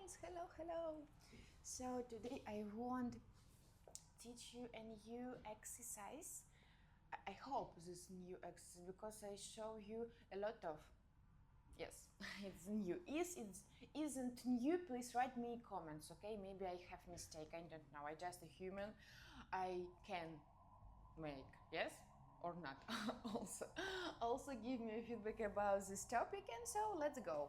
guys, hello. So today I want to teach you a new exercise. I hope this new exercise because I show you a lot of. Yes, it's new. Isn't new? Please write me comments, okay? Maybe I have mistake. I don't know. I just a human. I can make, yes or not. also give me feedback about this topic, and so let's go.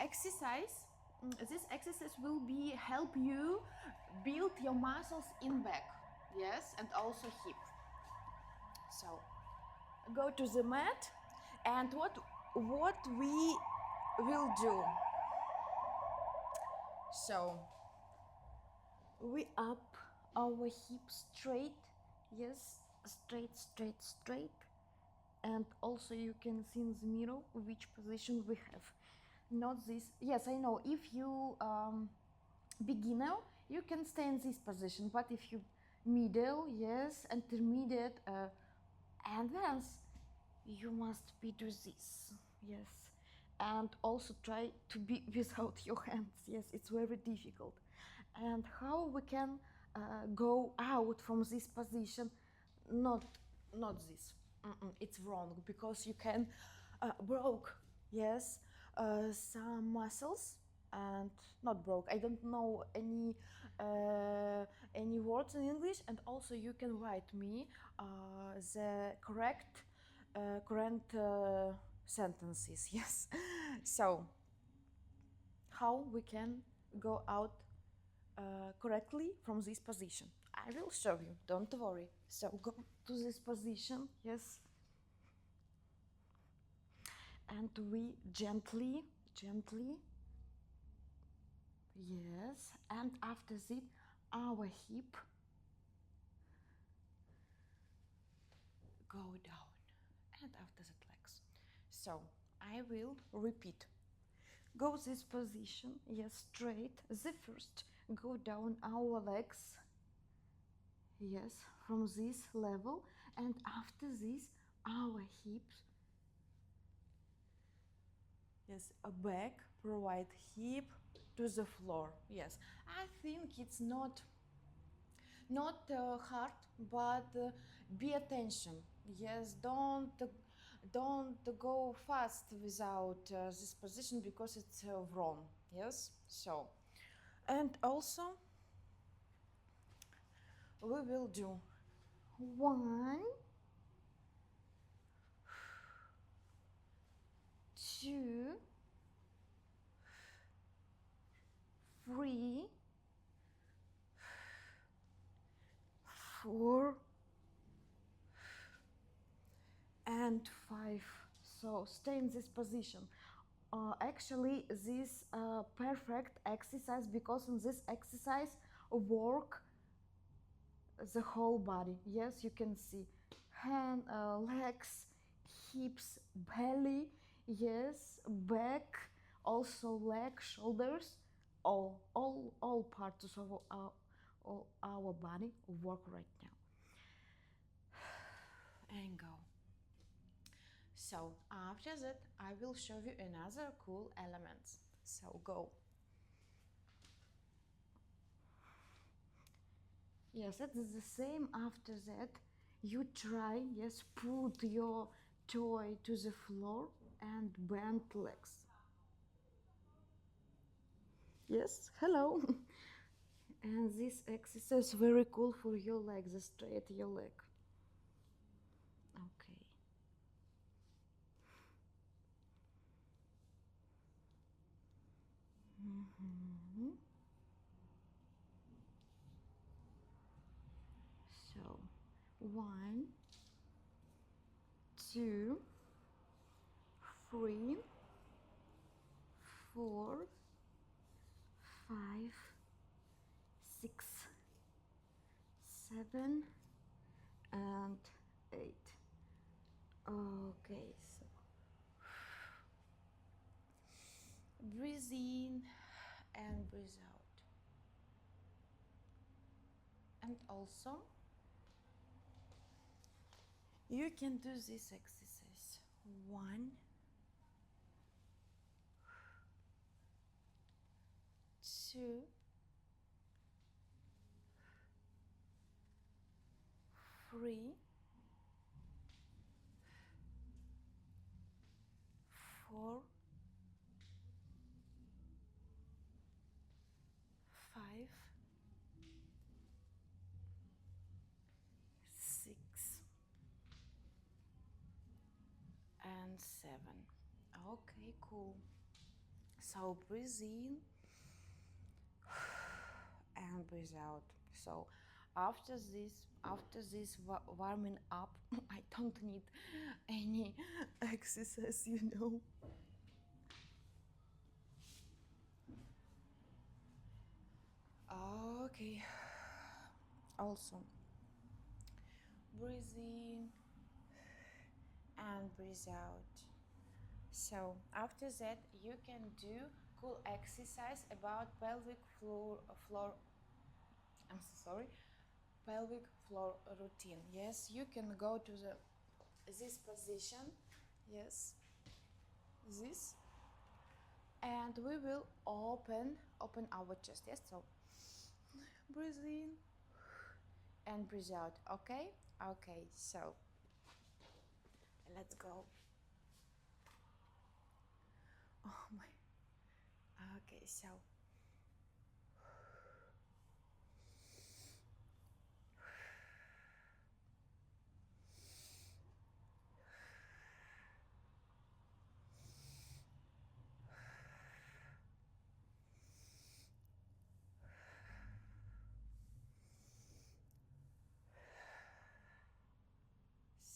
Exercise. This exercise will be help you build your muscles in back, yes, and also hip. So go to the mat, and what we will do. So we up our hips straight, yes, straight, and also you can see in the mirror which position we have. Not this. Yes, I know. If you beginner, you can stay in this position. But if you middle, yes, intermediate, advanced, you must be do this. Yes, and also try to be without your hands. Yes, it's very difficult. And how we can go out from this position? Not this. It's wrong because you can broke. Yes. Some muscles and not broke. I don't know any words in English, and also you can write me the correct sentences. Yes. So how we can go out correctly from this position? I will show you. Don't worry. So go to this position. Yes. And we gently, yes, and after that our hip go down, and after that legs. So I will repeat. Go this position, yes, straight. The first, go down our legs, yes, from this level, and after this our hips, yes, a back, right hip to the floor. Yes, I think it's not hard, but be attention. Yes, don't go fast without this position because it's wrong. Yes, so, and also we will do 1, 2, 3, 4, and 5. So stay in this position. Actually, this perfect exercise, because in this exercise work the whole body. Yes, you can see hand, legs, hips, belly, yes, back, also leg, shoulders, all parts of our body work right now. And go. So after that I will show you another cool elements. So go. Yes, it is the same. After that you try, yes, put your toe to the floor and bend legs. Yes, hello. And this exercise is very cool for your legs, straight your leg. Okay. So 1, 2, 3, 4, 5, 6, 7, and 8. Okay, so breathe in and breathe out. And also you can do this exercise 1, 2, 3, 4, 5, 6, and 7. Okay, cool. So breathe in and breathe out. So after this warming up, I don't need any exercise, you know. Okay. Also, breathe in and breathe out. So after that, you can do cool exercise about pelvic floor. I'm so sorry. Pelvic floor routine. Yes, you can go to this position. Yes, this, and we will open our chest. Yes, so breathe in and breathe out. Okay, okay. So let's go. Oh my. Okay, so.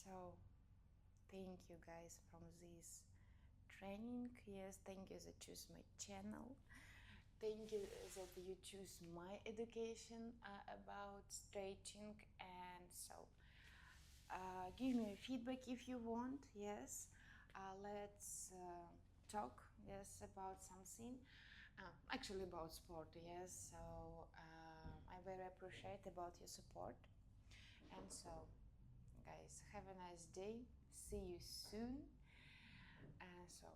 So, thank you guys from this training. Yes, thank you that choose my channel. Thank you that you choose my education about stretching. And so, give me a feedback if you want. Yes, let's talk. Yes, about something. Actually, about sport. Yes, so I very appreciate about your support. And so, guys, have a nice day. See you soon. And so